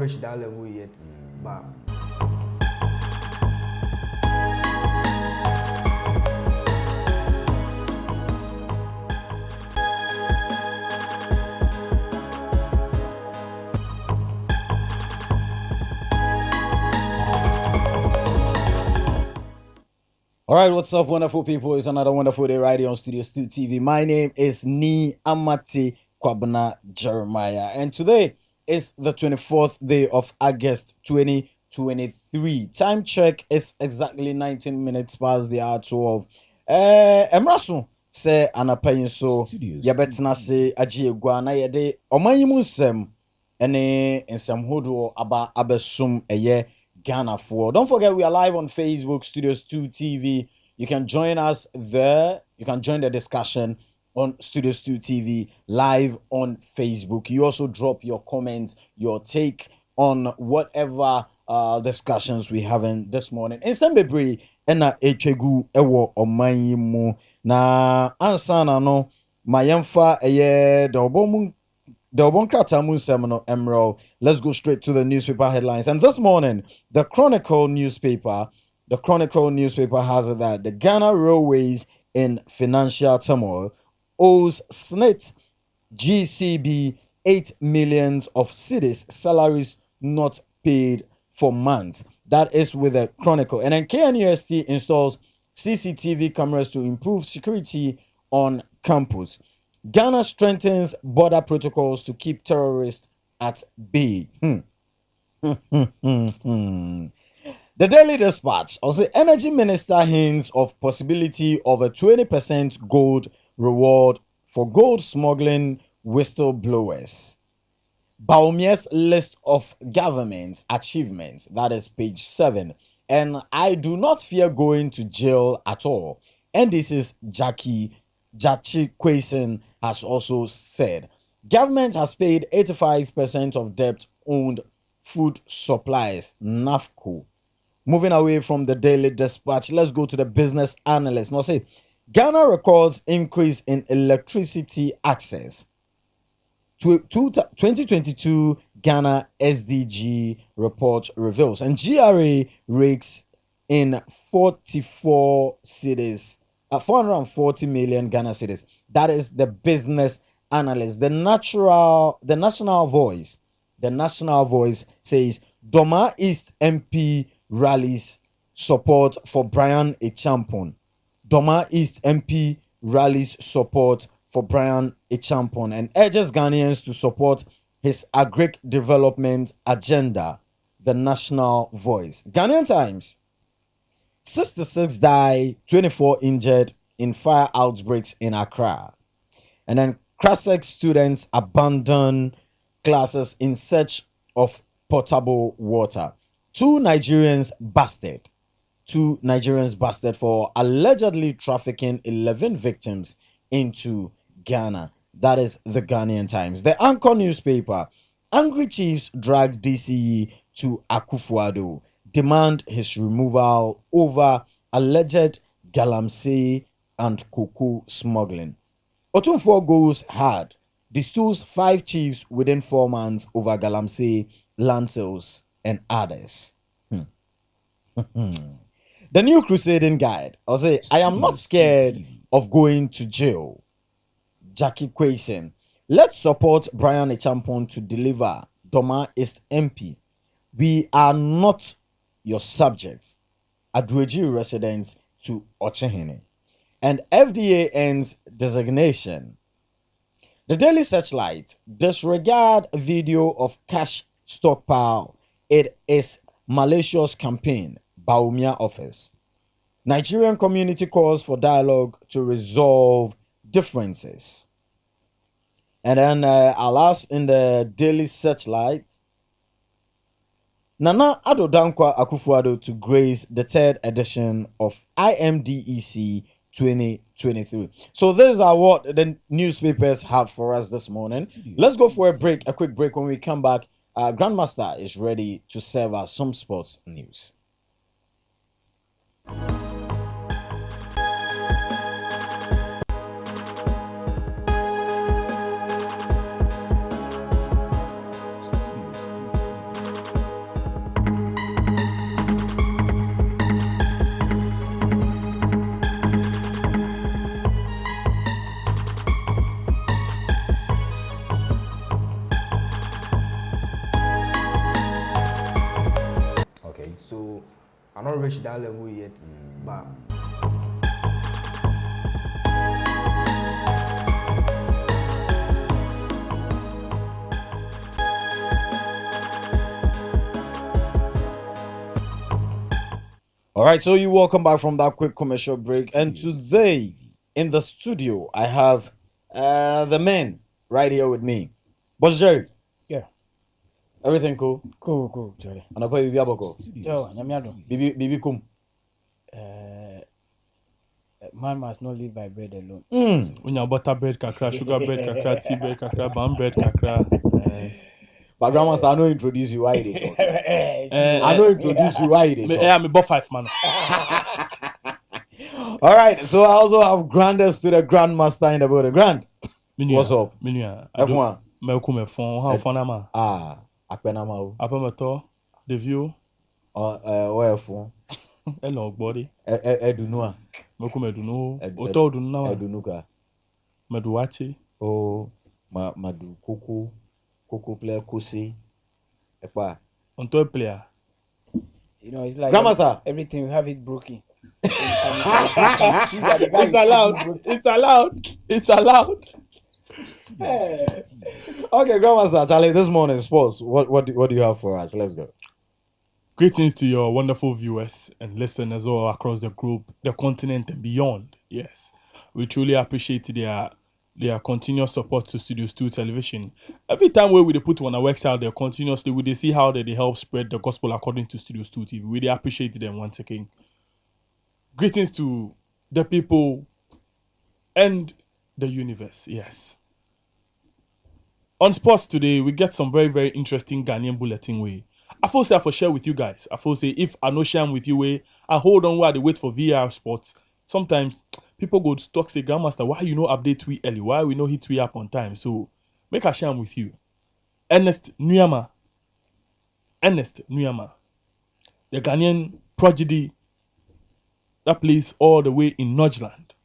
reach that level yet. But all right, what's up, wonderful people? It's another wonderful day right here on Studio Stu TV. My name is Ni Amati Kwabena Jeremiah, and today is the 24th day of August 2023. Time check is exactly 19 minutes past the hour 12. Emraso say anapayin so yabetina se agye egua na yede omanyimu nsem ene nsem hodo aba abesum eye Ghana for. Don't forget we are live on Facebook, Studios 2 TV. You can join us there. You can join the discussion on Studios 2 TV live on Facebook. You also drop your comments, your take on whatever discussions we having this morning. In Sembebri, ena echegu ewo omanyimu na ansana no mayemfa eye dobomu. Emerald. Let's go straight to the newspaper headlines. And this morning, the Chronicle newspaper has it that the Ghana Railways in financial turmoil owes SNIT GCB 8 million of cedis salaries not paid for months. That is with the Chronicle. And then KNUST installs CCTV cameras to improve security on campus. Ghana strengthens border protocols to keep terrorists at bay. The Daily Dispatch also Energy Minister hints of possibility of a 20% gold reward for gold smuggling whistleblowers. Baumia's list of government achievements, that is page 7. And I do not fear going to jail at all. And this is Jachi Kwesen has also said. Government has paid 85% of debt-owned food supplies, NAFCO. Moving away from the Daily Dispatch, let's go to the Business Analyst. Now say, Ghana records increase in electricity access. 2022 Ghana SDG report reveals. And GRA rakes in 44 cities. 440 million Ghana cedis. That is the Business Analyst. The National Voice. The National Voice says Doma East MP rallies support for Brian Echampon. Doma East MP rallies support for Brian Echampon and urges Ghanaians to support his agric development agenda. The National Voice. Ghanaian Times. 66 die, 24 injured in fire outbreaks in Accra. And then Krasek students abandon classes in search of potable water. Two Nigerians busted for allegedly trafficking 11 victims into Ghana. That is the Ghanaian Times. The Anchor newspaper. Angry chiefs drag DCE to Akufo-Addo. Demand his removal over alleged galamsey and cocoa smuggling. Otunfor goes hard. Distills 5 chiefs within 4 months over galamsey, land sales, and others. The New Crusading Guide. I'll say, I am not scared of going to jail. Jackie Kwesen. Let's support Brian Echampon to deliver Doma East MP. We are not your subjects. Adweji residents to Ochehene. And FDA ends designation. The Daily Searchlight. Disregard video of cash stockpile. It is malicious campaign. Baumia office. Nigerian community calls for dialogue to resolve differences. And then our last in the Daily Searchlight. Nana Addo Dankwa Akufo-Addo to grace the 3rd edition of IMDEC 2023. So these are what the newspapers have for us this morning. Let's go for a quick break. When we come back, Grandmaster is ready to serve us some sports news. I'm not reached that level yet, but. All right, so you welcome back from that quick commercial break, and today in the studio I have the men right here with me. Boss Jerry. Yeah. Everything cool? Cool, Jerry. And I pay Bibi Aboko. Yo, Nyamiado. Bibi Kum. Man must not live by bread alone. When you butter bread kakra, sugar bread kakra, tea bread kakra, bun bread kakra. But grandma, I know introduce you why they talk. I know introduce you why they talk. Yeah, I'm about 5 man. All right, so I also have grandest to the grandmaster in the building. Grand. What's up? F1. Me phone. How phone ama? Akpena ma. Apa meto. The view. Where phone? Hello, body. Edunua. Me dunu. Oto dunu na. Edunuka. Medu wachi. Oh, madu Coco player Kosi. Epa. Onto player. You know, it's like grandmaster. Everything we have it broken. It's allowed. It's allowed. It's allowed. Okay, grandmaster, Charlie, this morning sports. What do you have for us? Let's go. Greetings to your wonderful viewers and listeners all across the globe, the continent and beyond. Yes, we truly appreciate their continuous support to Studios 2 television. Every time we put one of works out there continuously, we see how they help spread the gospel according to Studios 2 TV. We really appreciate them once again. Greetings to the people and the universe. Yes. On sports today, we get some very, very interesting Ghanaian bulletin way. I feel say I for share with you guys. I feel say if I no share with you way, I hold on while they wait for VR sports. Sometimes people go to talk say, Grandmaster, why you know update tweet early? Why we know hit tweet up on time? So make a share with you. Ernest Nuyama, the Ghanaian prodigy that plays all the way in Nordland.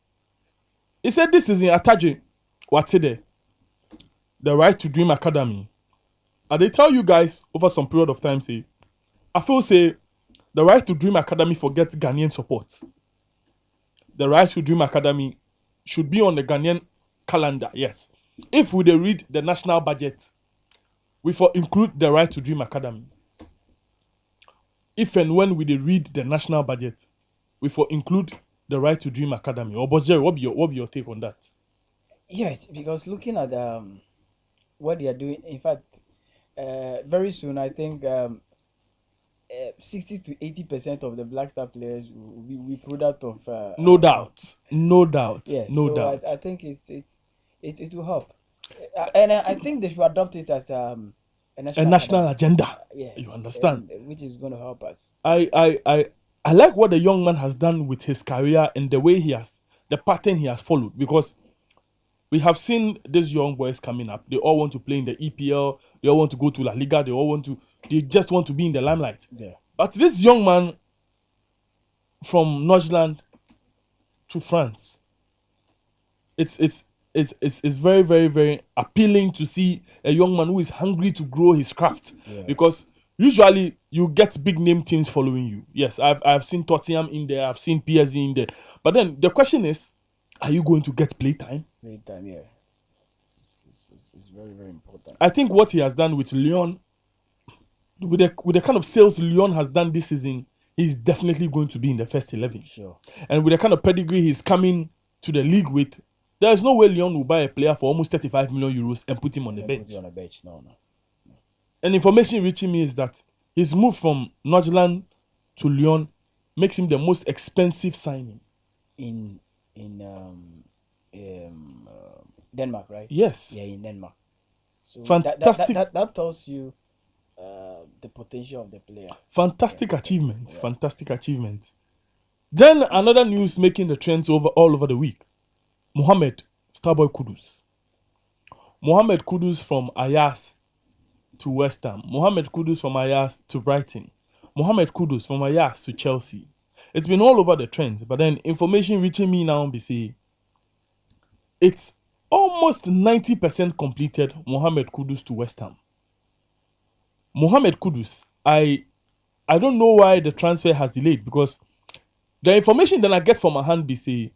He said this is in Ataje, Watide, the Right to Dream Academy. And they tell you guys over some period of time, say, I feel say the Right to Dream Academy forgets Ghanaian support. The Right to Dream Academy should be on the Ghanaian calendar, yes. If we read the national budget, we for include the Right to Dream Academy. If and when we read the national budget, we for include the Right to Dream Academy. Or Boss Jerry, what be your take on that? Yeah, because looking at what they are doing, in fact, very soon I think 60 to 80% of the Black Star players will be product of. No doubt. Yeah, no doubt. I think it will help, and I think they should adopt it as a national agenda. Yeah, you understand, which is going to help us. I like what the young man has done with his career and the way the pattern he has followed, because we have seen these young boys coming up. They all want to play in the EPL. They all want to go to La Liga. They just want to be in the limelight. Yeah. But this young man from Nordland to France, it's very, very, very appealing to see a young man who is hungry to grow his craft. Yeah. Because usually you get big name teams following you. Yes, I've seen Tottenham in there. I've seen PSG in there. But then the question is, are you going to get playtime? Playtime, yeah. It's very, very important. I think what he has done with Lyon, with the kind of sales Lyon has done this season, he's definitely going to be in the first 11. Sure. And with the kind of pedigree he's coming to the league with, there is no way Lyon will buy a player for almost 35 million euros and put him on the bench. Put him on the bench. No. And information reaching me is that his move from Nordland to Lyon makes him the most expensive signing in Denmark, right? Yes. Yeah, in Denmark. So fantastic. That tells you the potential of the player. Fantastic achievement. Yeah. Fantastic achievement. Then another news making the trends all over the week. Mohamed Starboy Kudus. Mohamed Kudus from Ajax to West Ham. Mohamed Kudus from Ajax to Brighton. Mohamed Kudus from Ajax to Chelsea. It's been all over the trends, but then information reaching me now, BC, it's almost 90% completed. Mohamed Kudus to West Ham. Mohamed Kudus, I I don't know why the transfer has delayed, because the information that I get from my hand be say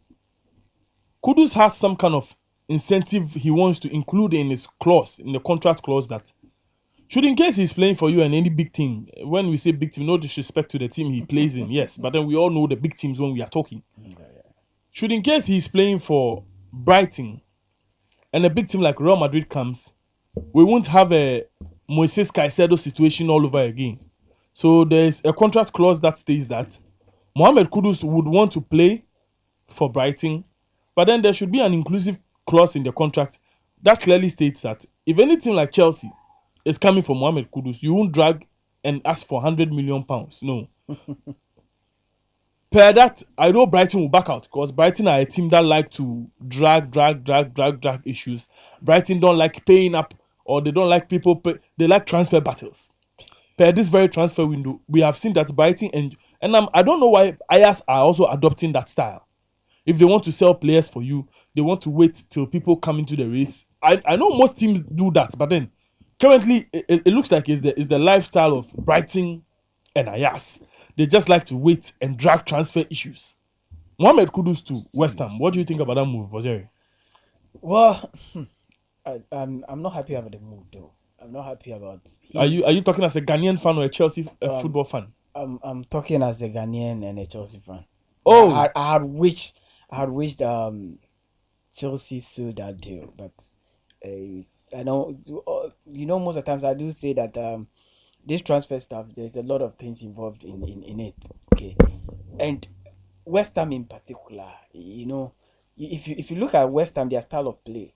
Kudus has some kind of incentive he wants to include in his clause, in the contract clause, that should, in case he's playing for you and any big team, when we say big team, no disrespect to the team he plays in, yes, but then we all know the big teams when we are talking. Should, in case he's playing for Brighton and a big team like Real Madrid comes, we won't have a Moises Caicedo situation all over again. So there's a contract clause that states that Mohamed Kudus would want to play for Brighton, but then there should be an inclusive clause in the contract that clearly states that if any team like Chelsea is coming for Mohamed Kudus, you won't drag and ask for £100 million. No. Per that, I know Brighton will back out, because Brighton are a team that like to drag issues. Brighton don't like paying up, or they don't like they like transfer battles. Per this very transfer window, we have seen that Brighton and I don't know why Ajax are also adopting that style. If they want to sell players for you, they want to wait till people come into the race. I know most teams do that, but then currently it looks like it's the lifestyle of Brighton and Ajax. They just like to wait and drag transfer issues. Mohamed Kudus to West Ham. What do you think about that move, Jerry? Well, I'm not happy about the move though. I'm not happy about. Are you talking as a Ghanaian fan or a Chelsea football fan? I'm talking as a Ghanaian and a Chelsea fan. Oh, I had wished Chelsea sold that deal, but I know most of the times I do say that this transfer stuff, there's a lot of things involved in it. Okay, and West Ham in particular, if you look at West Ham, their style of play,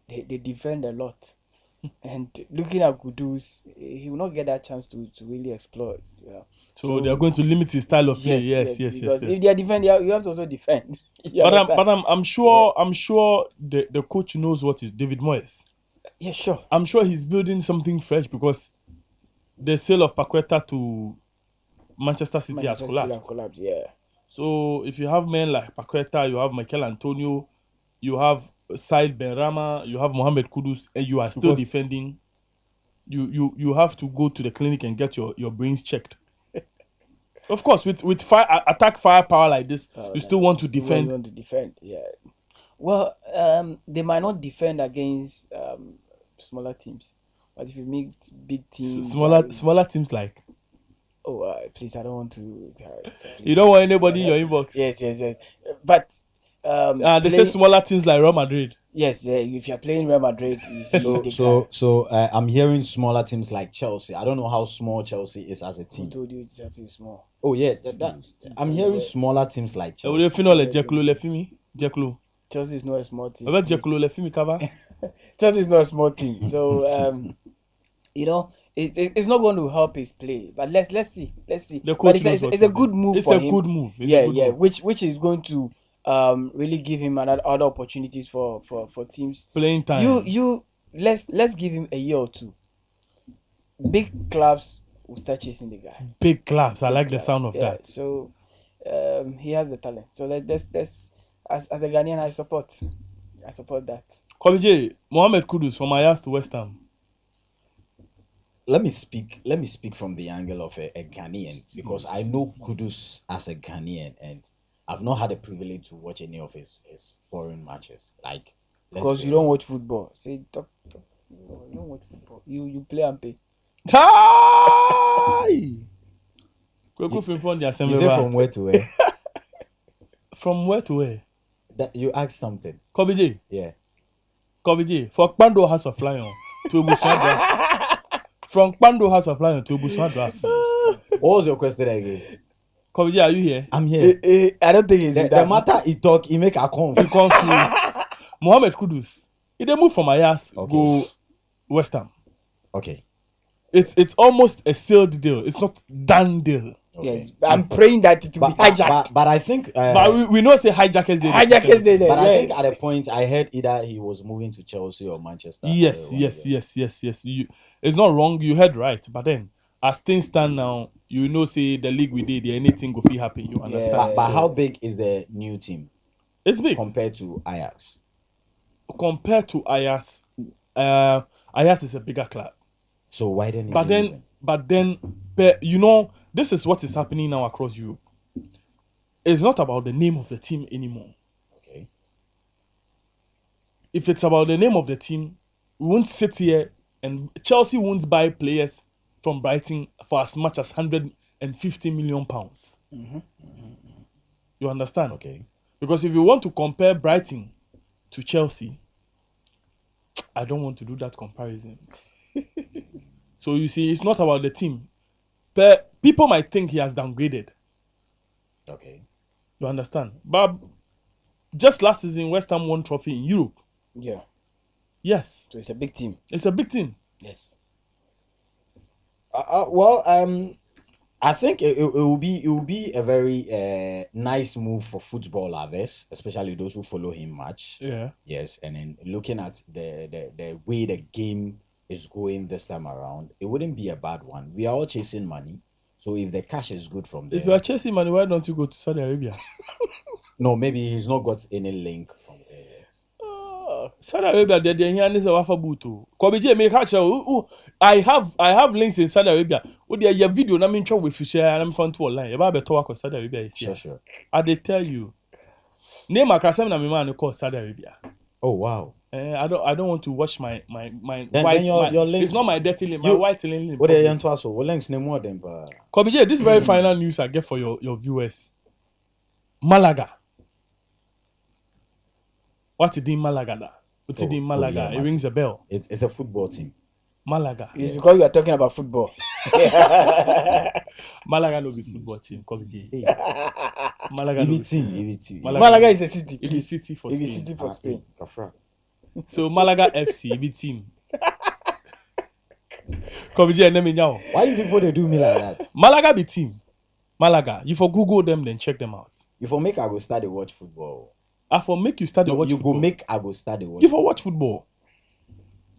they defend a lot. And looking at Kudus, he will not get that chance to really explore. Yeah. So they are going to limit his style of play. Yes. If they are defending, you have to also defend. I'm sure the coach knows what is David Moyes. Yeah, sure. I'm sure he's building something fresh, because the sale of Paqueta to Manchester City has collapsed. Yeah. So if you have men like Paqueta, you have Mikel Antonio, you have Said Benrahma, you have Mohamed Kudus, and you are still defending, you have to go to the clinic and get your brains checked. Of course, with attack firepower like this, you still want to defend. Yeah. Well, they might not defend against smaller teams, but if you meet big teams, smaller teams like. Oh, please! I don't want to. You don't want anybody in your inbox. Yes. But they say smaller teams like Real Madrid. Yes, if you're playing Real Madrid, you see so I'm hearing smaller teams like Chelsea. I don't know how small Chelsea is as a team. Who told you Chelsea is small? Oh yeah, I'm hearing smaller teams like Chelsea. Chelsea is not a small team. Chelsea is not a small team. So it's not going to help his play. But let's see. The coach it's a good move. It's a good move. Which is going to really give him other opportunities for teams playing time. Let's give him a year or two. Big clubs will start chasing the guy. Big clubs. I like the sound of that. So he has the talent. So let's as a Ghanaian, I support that. Kwabije, Mohamed Kudus from Ajax to West Ham. Let me speak from the angle of a Ghanaian, because I know Kudus as a Ghanaian, and I've not had the privilege to watch any of his foreign matches. Like, because you don't watch football. Say talk. You don't watch football. You play and pay. You say from where to where? From where to where? That you asked something. Kobije. Yeah. Kobije. For Kpando House of Lion to Obusuan Draft. From Kpando House of Lion to Obusuan Draft. What was your question again? Kobije, are you here? I'm here. I don't think it's the matter he talk, he make a confuse. Mohamed Kudus. He dey move from Ajax, go West Ham. Okay. It's almost a sealed deal. It's not done deal. Okay. Yes, I'm praying that it will be hijacked. But I think. But we know say hijackers day. But I think at a point I heard either he was moving to Chelsea or Manchester. Yes. It's not wrong. You heard right. But then, as things stand now, you know, say the league we did, anything go fit happen. You understand? But how big is the new team? It's big compared to Ajax. Compared to Ajax, Ajax is a bigger club. So why then? But then, this is what is happening now across Europe. It's not about the name of the team anymore. Okay. If it's about the name of the team, we won't sit here and Chelsea won't buy players from Brighton for as much as £150 million. You understand? Okay. Because if you want to compare Brighton to Chelsea, I don't want to do that comparison. So you see, it's not about the team. People might think he has downgraded. Okay. You understand? But just last season, West Ham won trophy in Europe. Yeah. Yes. So it's a big team. It's a big team. Yes. I think it will be a very nice move for football lovers, especially those who follow him much. Yeah. Yes, and then looking at the way the game is going this time around, it wouldn't be a bad one. We are all chasing money, so if the cash is good from there. If you are chasing money, why don't you go to Saudi Arabia? No, maybe he's not got any link from there yet. Saudi Arabia, they're here and Wafa Buto. Kobije make I have links in Saudi Arabia. What they your video na me try with share and I'm found to online. You better talk Saudi Arabia is here. Sure. I they tell you. Name Akrasem na me man call Saudi Arabia. Oh wow. I don't want to watch my Then white your links, it's not my dirty link, my white link. What are you into also? What links name more than Kobije, this very final news I get for your viewers. Malaga. What is in Malaga? What is in Malaga? Yeah, it rings a bell. It's a football team. Malaga. It's because you are talking about football. Malaga no be football team. Kobije. Hey. Malaga no be EVT. Malaga is a city. It is city for It is Spain. city for Spain. Kafra. So Malaga FC, it be team. Kobije, let me know. Why you people they do me like that? Malaga be team. Malaga. You for Google them, then check them out. You for make I go start to watch football. I for make you start to No, watch you football. go make I go start to watch. You for watch football.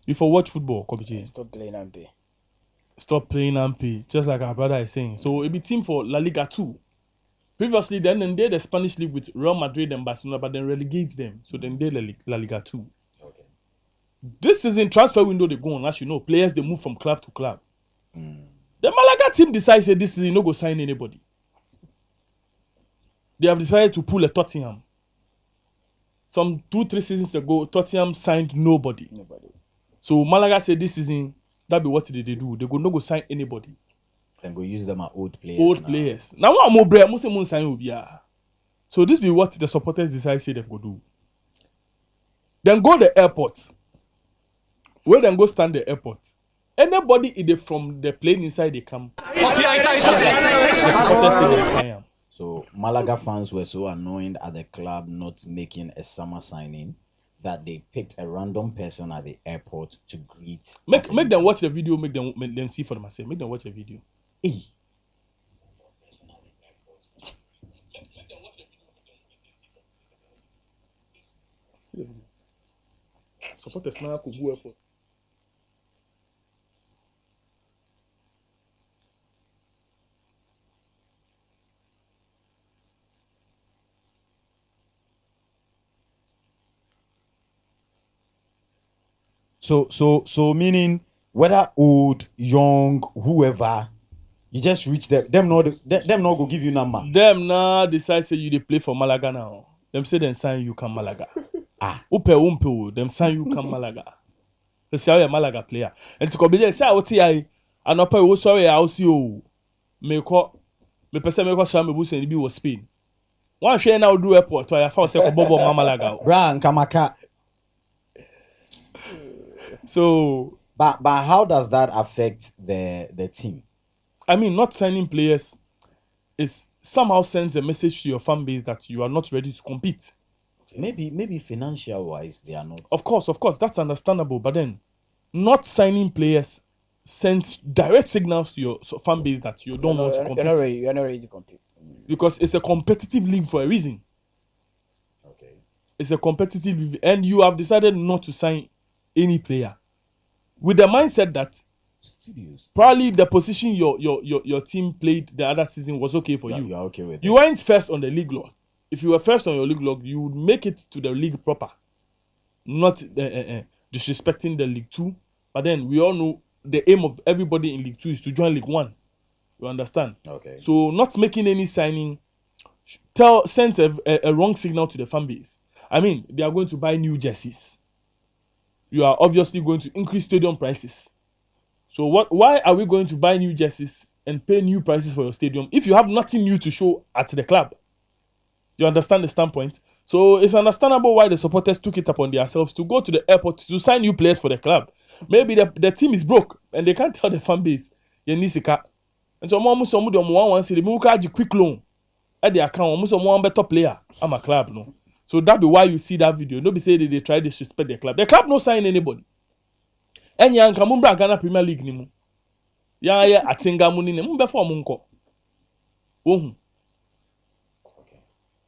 You for watch football, Kobije. Stop playing and pay. Stop playing and pay, just like our brother is saying. So it be team for La Liga 2. Previously, then they the Spanish league with Real Madrid and Barcelona, but then relegate them. So then they La Liga 2. Okay. This season transfer window they go on, as you know, players they move from club to club. The Malaga team decides that this season no go sign anybody. They have decided to pull a Tottenham. Some 2-3 seasons ago, Tottenham signed nobody. So Malaga said this season that be what they do. They go no go sign anybody. Then go use them as old players. Old players. Now I'm more brave. Most of sign Obia. So this be what the supporters decide say they go do. Then go the airport. Where then go stand the airport. Anybody from the plane inside they come. The supporters say they sign am. So Malaga fans were so annoyed at the club not making a summer signing that they picked a random person at the airport to greet. Make them watch the video. Make them see for themselves. Make them watch the video. Hey. Supporters now could go airport. So meaning whether old, young, whoever, you just reach them. Them not go give you number. Them now decide say you they play for Malaga now. Them say then sign you come Malaga. Umpe, them sign you come Malaga. They say you Malaga player. And to come there say OTI and up we sorry I see you. Me person me share me boost and be was Spain. One share now do airport or I found say Bobo Malaga. Bran Kamaka. So But how does that affect the team? I mean, not signing players is somehow sends a message to your fan base that you are not ready to compete. Maybe financial wise they are not. Of course, that's understandable. But then, not signing players sends direct signals to your fan base that you don't want to compete. You're not ready to compete. Because it's a competitive league for a reason. Okay. It's a competitive league, and you have decided not to sign any player with the mindset that probably the position your team played the other season was okay for you. You are okay with You weren't first on the league log. If you were first on your league log, you would make it to the league proper. Not disrespecting the League 2. But then we all know the aim of everybody in League 2 is to join League 1. You understand? Okay. So not making any signing sends a wrong signal to the fan base. I mean, they are going to buy new jerseys. You are obviously going to increase stadium prices. So why are we going to buy new jerseys and pay new prices for your stadium if you have nothing new to show at the club? You understand the standpoint? So it's understandable why the supporters took it upon themselves to go to the airport to sign new players for the club. Maybe the team is broke and they can't tell the fan base, you need a car. And so some of one say the quick loan at the account, almost one better player. I'm a club, no. So that be why you see that video. Nobody say they try to disrespect the club. The club no sign anybody. And yan kamumbra Ghana Premier League ni mu. Ya atinga mu ni mu before mu nko. Ohun.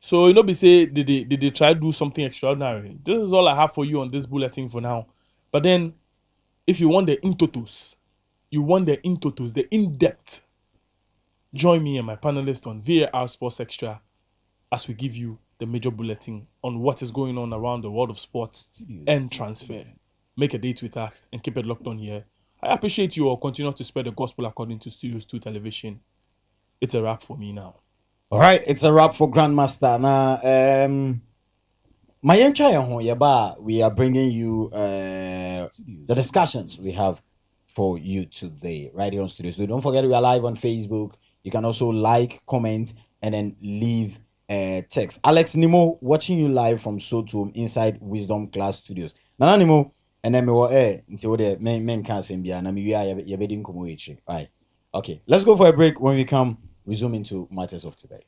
So you know be say they try to do something extraordinary. This is all I have for you on this bulletin for now. But then if you want the in-totos, the in-depth, join me and my panelists on VAR Sports Extra as we give you the major bulletin on what is going on around the world of sports and transfer. Make a date with us and keep it locked on here. I appreciate you all. Continue to spread the gospel according to Studios 2 Television. It's a wrap for me now. All right, it's a wrap for Grandmaster. Now, we are bringing you the discussions we have for you today right here on Studios. So don't forget we are live on Facebook. You can also like, comment, and then leave text. Alex Nimo watching you live from Soto inside Wisdom Class Studios. Nana Nimo, and then we were until the men can't say be and we are bedding community. All right. Okay, let's go for a break. When we come, resume into matters of today.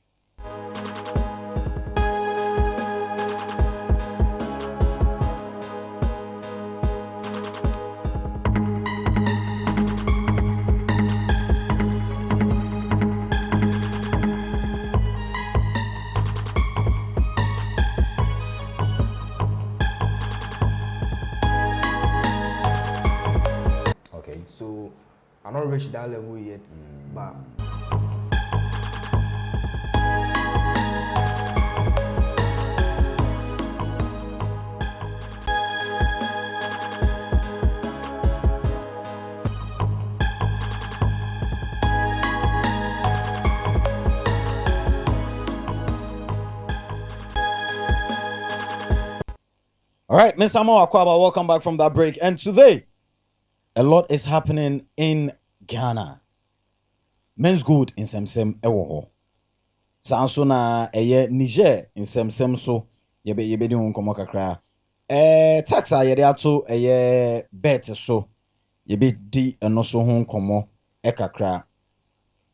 Okay, so I'm not reached that level yet, but All right, Ms. Amo Akwaba, welcome back from that break. And today, a lot is happening in Ghana. Men's good in Semsem Ewoho. Sansona Niger in Semsem so yebe di unkomo kakra. Taxa yede ato bet so yebe di eno so ho nkomo kakra.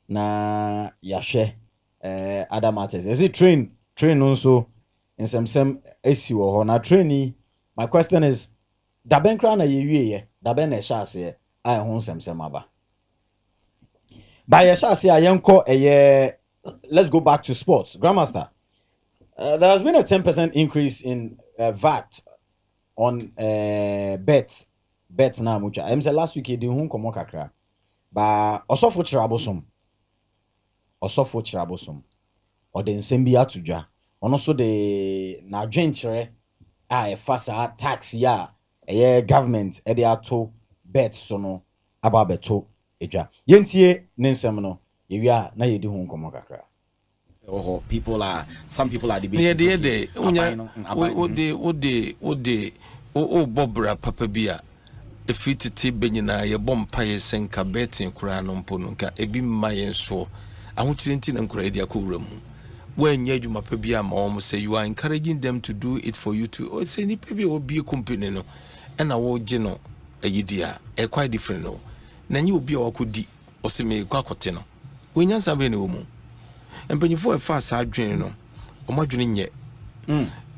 Na yahwe other matters. Is it train also in Semsem esi wo ho na trainee. My question is, daben kra na yewie daben na ehase ai ho nsem aba. By ehase ayenko let's go back to sports. Grandmaster. There has been a 10% increase in VAT on bets na mucha. I'm say last week di ho nkomo kakra. Ba osofo chirabosom. O de nsem bi atodwa. Ono so de na adwenkyere fasa tax ya government e de ato bet so no aba beto edwa yentie ne nsem no yewia na yedi ho nkomo kakra. Some people are debating o bobra papa bia efititi benyina ye bompa ye senka betting kura no mpo no nka ebi mma ye nso ahokyirenti na nkura edi akowura mu. When you mapebia mom say you are encouraging them to do it for you to say ni pebi obi a company no and awo gino a yidia quite different no na nyi obi a wakodi o se me kwakote no we nya sabe ne omu empanifo e fast adwen no o madwene nye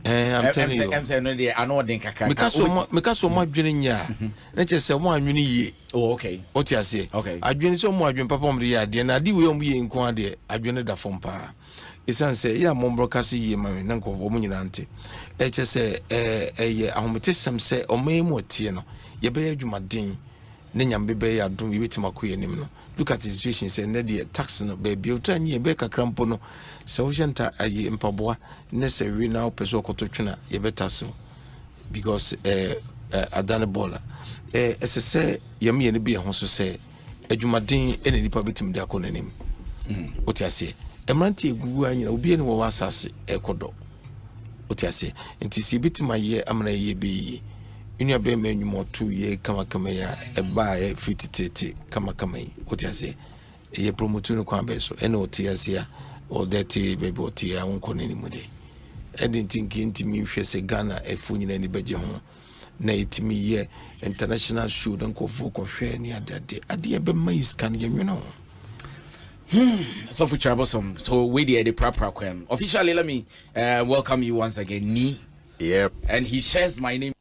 I'm telling you I'm saying no dey anodin kakra meka so madwene nya na che se mo anwene yie. Oh, okay. O ti ase Okay. adwene so mo adwene papa mo de ya de na ade we mo ye nko ade adwene da fom pa. Isan say ya mombroka ye mami na nkofo mo nyina nte eche se ye ahometesem se omemu otie no ye be adwumaden ne nyambe be ya dum yebetima koye nim no. Look at the situation say na the tax no be otan ye be kakrampo no se wo jenta aye mpaboa ne se wi na opeso okototwena ye beta so because adane bola ese se ye me ne bi ho so se adwumaden ene nipa betim de akọ nanim oti ase emranti egugu anyina obi ene wo asase ekodo oti ase nti si betim aye amana ye be inu abe ma nwumo to ye kama ya eba ye fititete kama yi oti ase ye promote no kwa be so ene oti ase ya o deti baby oti ya wonko nanim de edin tinki ntimi hwe se Ghana efu nyina ni beje ho na itimi ye international show don ko fu ko hwe ni ade be mai scan ye nwino. So for troublesome. So we the proper quem. Officially, let me welcome you once again, Ni. Yep. And he shares my name.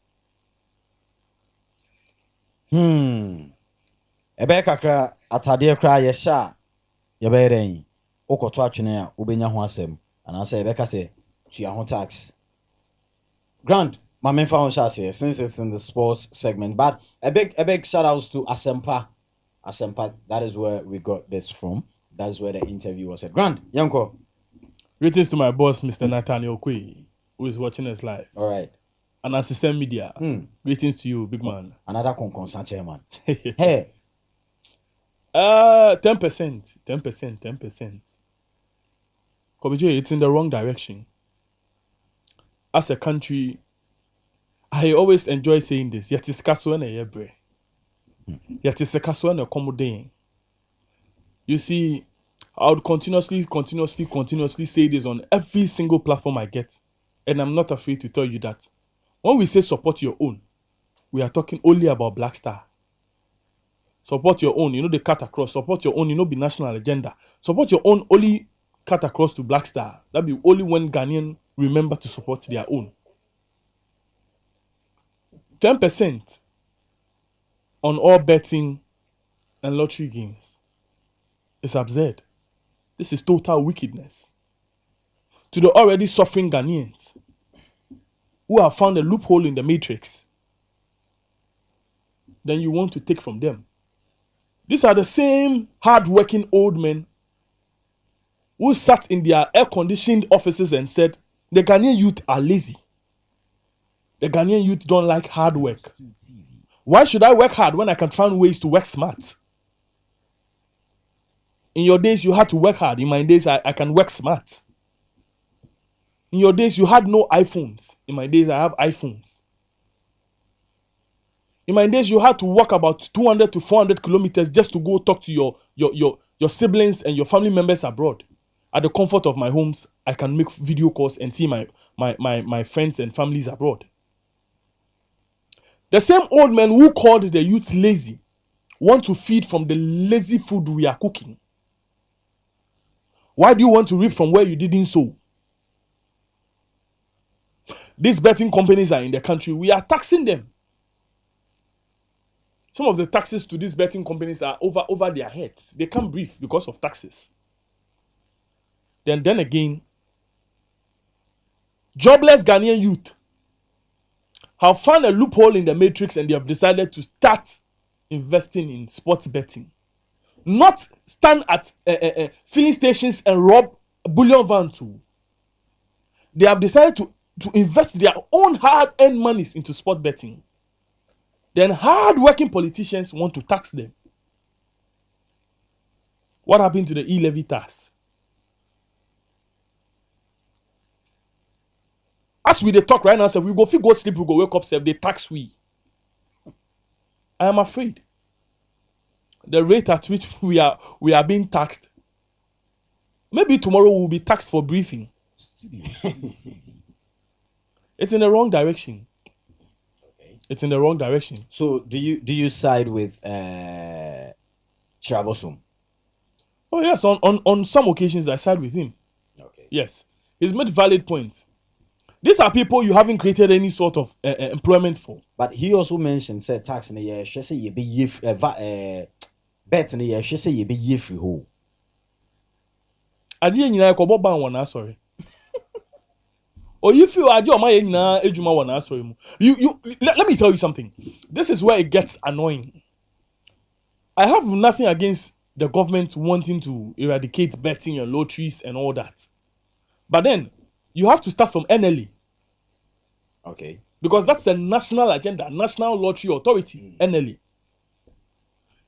Ebe kakra atade kra ye sha ye be den. Okoto atwene a obenya ho asem. Anase ebe ka se tua ho tax. Grant, my main phone shall say since it's in the sports segment, but a big shout outs to Asempa. That is where we got this from. That's where the interview was at. Grant, Yanko. Greetings to my boss, Mr. Nathaniel Kwe, who is watching us live. All right. And Assistant Media. Greetings to you, big man. Another concern chairman. Hey. 10%. Kobije, it's in the wrong direction. As a country, I always enjoy saying this. Yet it's kaswa ye bre. Yet it's a kaswa na komodein. You see, I would continuously say this on every single platform I get. And I'm not afraid to tell you that when we say support your own, we are talking only about Black Star. Support your own, they cut across. Support your own, be national agenda. Support your own, only cut across to Black Star. That be only when Ghanaian remember to support their own. 10% on all betting and lottery games. It's absurd. This is total wickedness. To the already suffering Ghanaians who have found a loophole in the matrix, then you want to take from them. These are the same hard-working old men who sat in their air-conditioned offices and said, the Ghanaian youth are lazy. The Ghanaian youth don't like hard work. Why should I work hard when I can find ways to work smart? In your days, you had to work hard. In my days, I can work smart. In your days, you had no iPhones. In my days, I have iPhones. In my days, you had to walk about 200 to 400 kilometers just to go talk to your siblings and your family members abroad. At the comfort of my homes, I can make video calls and see my friends and families abroad. The same old men who called the youth lazy want to feed from the lazy food we are cooking. Why do you want to reap from where you didn't sow? These betting companies are in the country. We are taxing them. Some of the taxes to these betting companies are over their heads. They can't breathe because of taxes. Then again, jobless Ghanaian youth have found a loophole in the matrix and they have decided to start investing in sports betting. Not stand at filling stations and rob bullion van too. They have decided to invest their own hard-earned monies into sport betting. Then hard-working politicians want to tax them. What happened to the e-levy tax? As we dey talk right now, sir, we go sleep, we go wake up, sir, they tax we. I am afraid. The rate at which we are being taxed, maybe tomorrow we will be taxed for briefing. It's in the wrong direction. Okay. It's in the wrong direction. So do you side with Troublesome? Oh yes, on some occasions I side with him. Okay. Yes, he's made valid points. These are people you haven't created any sort of employment for. But he also mentioned said tax in the year. She say you be bet in the year. She say you be free ho. Aje nyina ko boba wona sorry. Or if you aje o ma nyina ejuma wona sorry mu. You let me tell you something. This is where it gets annoying. I have nothing against the government wanting to eradicate betting and lotteries and all that. But then you have to start from NLE. Because that's a national agenda, National Lottery Authority, NLE.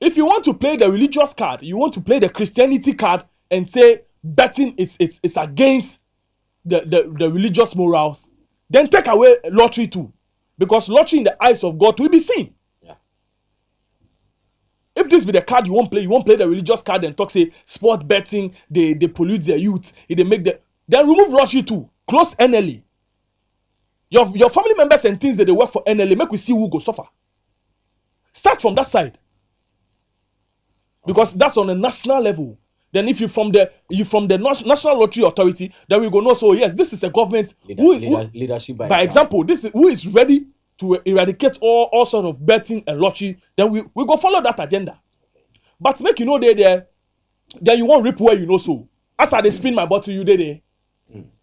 If you want to play the religious card, you want to play the Christianity card and say betting is against the religious morals, then take away lottery too. Because lottery in the eyes of God will be seen. Yeah. If this be the card you won't play the religious card and talk say sport betting, they pollute their youth, they make then remove lottery too. Close NLE. Your family members and things that they work for NLE, make we see who go suffer. Start from that side. Because that's on a national level. Then if you from the National Lottery Authority, then we go know, so yes, this is a government leadership by example. This is who is ready to eradicate all sort of betting and lottery. Then we go follow that agenda. But make you know there, then you won't reap where you know so. As I they spin my bottle, you there.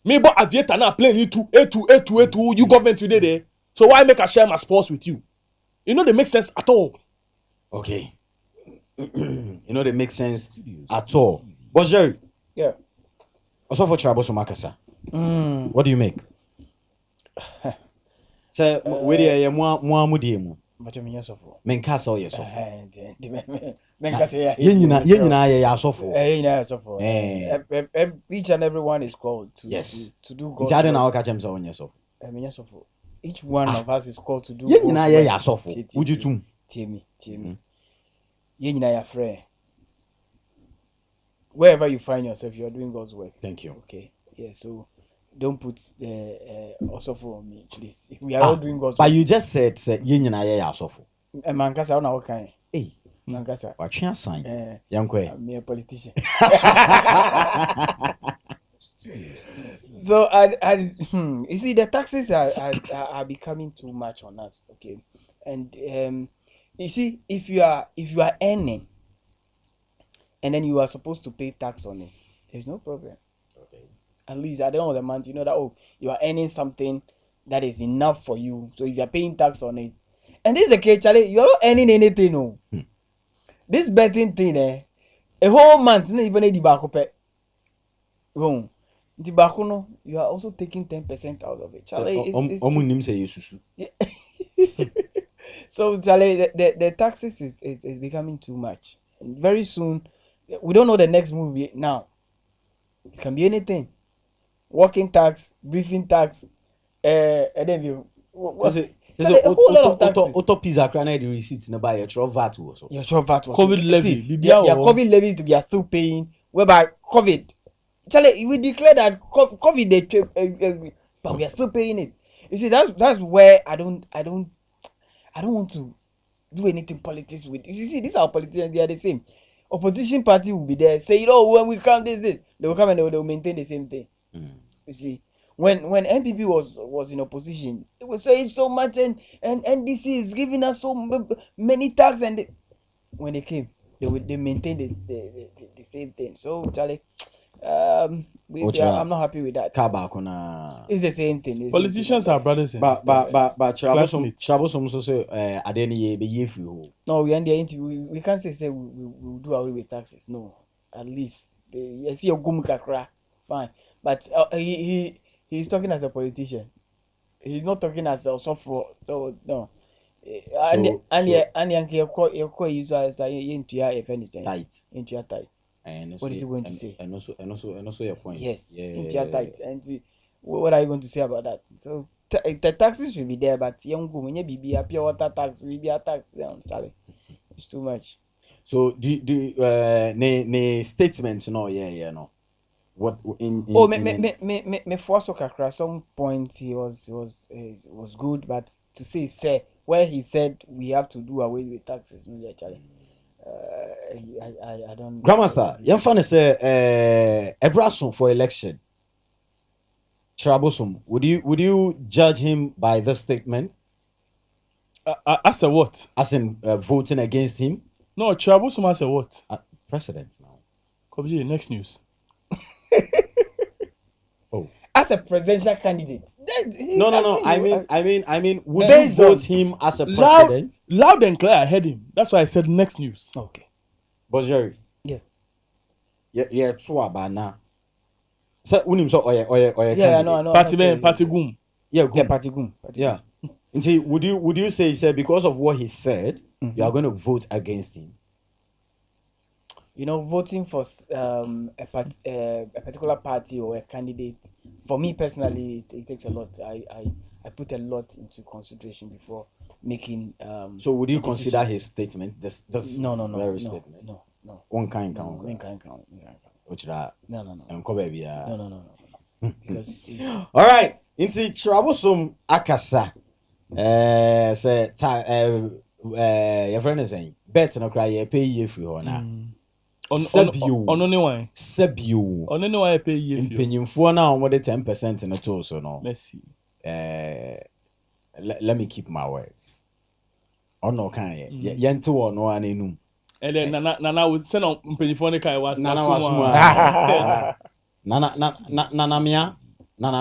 Me but aviator now playing A2, you government you there. So why make I share my sports with you? You know they make sense at all. Okay. You know they make sense at all. But Jerry, Yeah. also for Traboso Makasa, what do you make? Say where the more mudiemu. But you mean yourself? Menkasa yourself. Yeah, Yenina ya sofo. Each and everyone is called to Yes. to do God's Nti ade na work. waka chem say on yourself. Each one of us is called to do Yenina God's work. ya sofo. Would tum? Tie me. Yenina ya friend. Wherever you find yourself, you are doing God's work. Thank you. Okay. Yeah. So don't put also for me, please. We are all doing God's But work. you just said yenina ya sofo. Mankasa, una okay. Hey, Mankasa. watching sign. Yankwe. I'm a politician. So you see the taxes are becoming too much on us, okay? And you see if you are earning and then you are supposed to pay tax on it, there's no problem. Okay. At least at the end of the month, you know that you are earning something that is enough for you. So if you are paying tax on it, and this is the case, Charlie, you are not earning anything, no. This betting thing, a whole month, not even a dibako pay. Tobacco, no, you are also taking 10% out of it. Charlie, so Charlie, the taxes is becoming too much. And very soon, we don't know the next move now. It can be anything. Working tax, briefing tax, and then you. A whole lot of taxes. Pizza crana the receipt na buy your VAT also. Your VAT was COVID levy. See, their COVID levies we are still paying. Whereby COVID, Charlie, we declare that COVID but we are still paying it. You see, that's where I don't want to do anything politics with. You see, these are politicians. They are the same. Opposition party will be there. Say, you know, when we come this, they will come and they will maintain the same thing. You see, when NPP was in opposition, they were saying so much, and NDC is giving us so many tax, and when they came, they maintained the same thing. So Charlie, I'm not happy with that. It's the same thing. Politicians are brothers and sisters. But Trabosom so say adeni be ye free. No, we end the interview. We can't say we will do away with taxes. No, at least you see a gumukakra, fine. But he's talking as a politician. He's not talking as a software. So no. And you call you as into your if anything tight. Into your tight. What is he going to say? And also your point. Yes, into your tight. And what are you going to say about that? So the taxes should be there, but young woman, you be a pure water tax, be a tax. Charlie, it's too much. So the statement no no. What in me force kakra some point he was good, but to say where he said we have to do away with taxes, no actually. I don't. Grandmaster, young fan say Ebrason for election. Trabosom, would you judge him by the statement? As a what? As in voting against him? No, Trabosom as a what? President now. Kobji, next news. Oh. As a presidential candidate. No. I mean, would you vote him as a president? Loud and clear, I heard him. That's why I said next news. Okay. But Jerry. Yeah. Yeah, bana. So unim so oye yeah, no. Party goom. Yeah, yeah, party goom. Yeah. And see, would you say because of what he said, you are going to vote against him? voting for a particular party or a candidate, for me personally, it takes a lot. I put a lot into consideration before making. So would you a decision. consider his statement this No, very statement? no. One kind No, count. one can't count. Which that No. and cover be No. Because all right. Into troublesome akasa. Say your friend is saying bet no cry ye pay ye free hona. Sebio. On only one. Sebio. On only one pay you. Mpenyimfo na omo de 10% in the total so no. Messi. Let me keep my words. Ono kan ye. Yente wo no anenum. And then Nana would send on Pennyphone Kai was Nana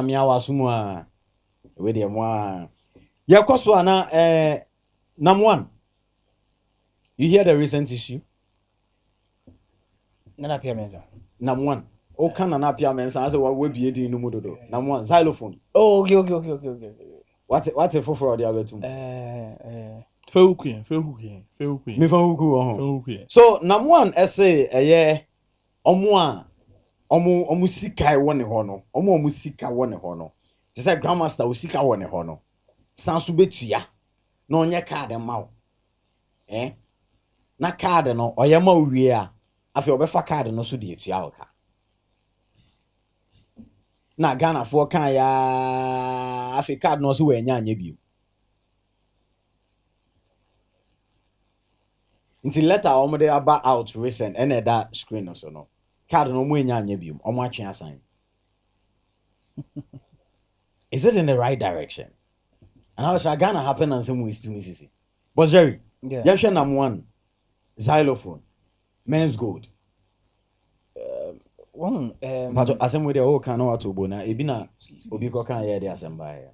mia wasumwa we de mo ya koso ana number 1 you hear the recent issue Nana Pia Mensa. number 1 o kan Nana Pia Mensa as we bie din no mudodo number 1 xylophone. Oh, okay. What a for the abetum Feukuyen. me fa huku ho Feukuyen. so number 1 essay omo sikai wone ho no omo sika wone ho no te say grandmaster o sika wone ho no sanso betua na onye card ma wo na card no oyema owie a afi obefa card no so de etua wo ka na Ghana for kan ya afi card no so we anya bio until later omo dey about out recent and that screen no so no card no mo enya anya bio omo atwe assign. Is it in the right direction? And I was like, Ghana happen and some ways to Mississippi. But Jerry, yeah, number 1 xylophone, men's gold. But as I'm with the whole canoe to Bona, Ebina, Obiko can hear the assembly.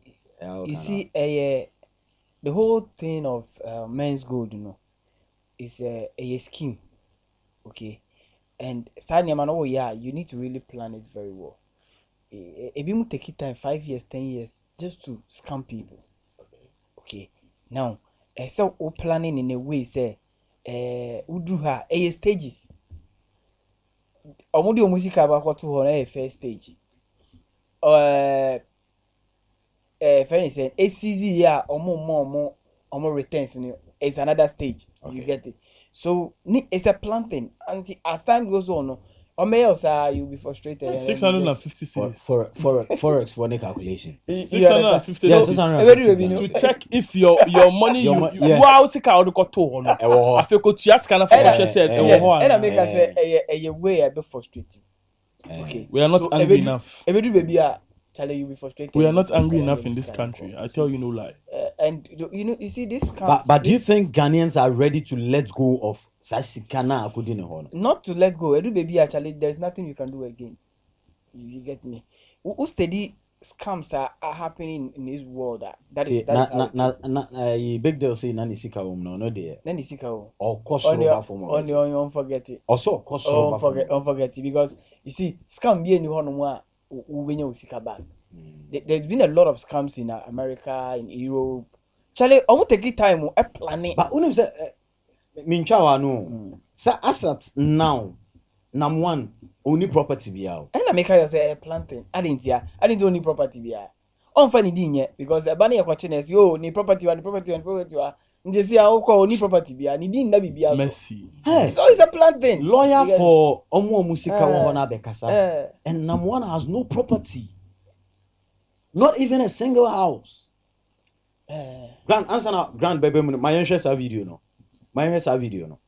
You see, the whole thing of men's gold, is a scheme, okay? And you need to really plan it very well. It will take it time, 5 years, 10 years, just to scam people. Okay. Now, so we planning in a way, say, we do her stages. Omudi music about to her first stage. Friend said, ACZ, yeah, or more returns, it's another stage. Okay. You get it. So it's a planting, and as time goes on, or you'll be frustrated. 650 cities for forex for the calculation. 650. Yes, to check if your money wow sick out got to I feel go to ask kind for said and I make us say a way a bit frustrating. Okay, we are not angry enough. Every baby you be frustrated. We are not angry enough in this country. I tell you no lie. And you see this. But do you think Ghanaians are ready to let go of Sasikana Akudine Hon? Not to let go. Every baby actually, there's nothing you can do again. You get me? Who steady scams are happening in this world? That is big deal say nani sika no there. Nani sika or cost over for more. On forget it. Also cost over on forget it because you see scam be any one when you sika back. There's been a lot of scams in America, in Europe. Charlie, I won't take it time a planning. But unim say minchawa no. Sa asset now. Number 1 only property be out. And I make her say planting. I didn't only property be out. On funny thing yet because a bunny of watchers, ni property one. They say I call only property be out. Ni didn't be out. Messi. So it's a planting. Lawyer for Omo Musika Wahona Bekasa. And number 1 has no property. Not even a single house. Grand answer now, grand baby. My interest a video no. My interest a video no.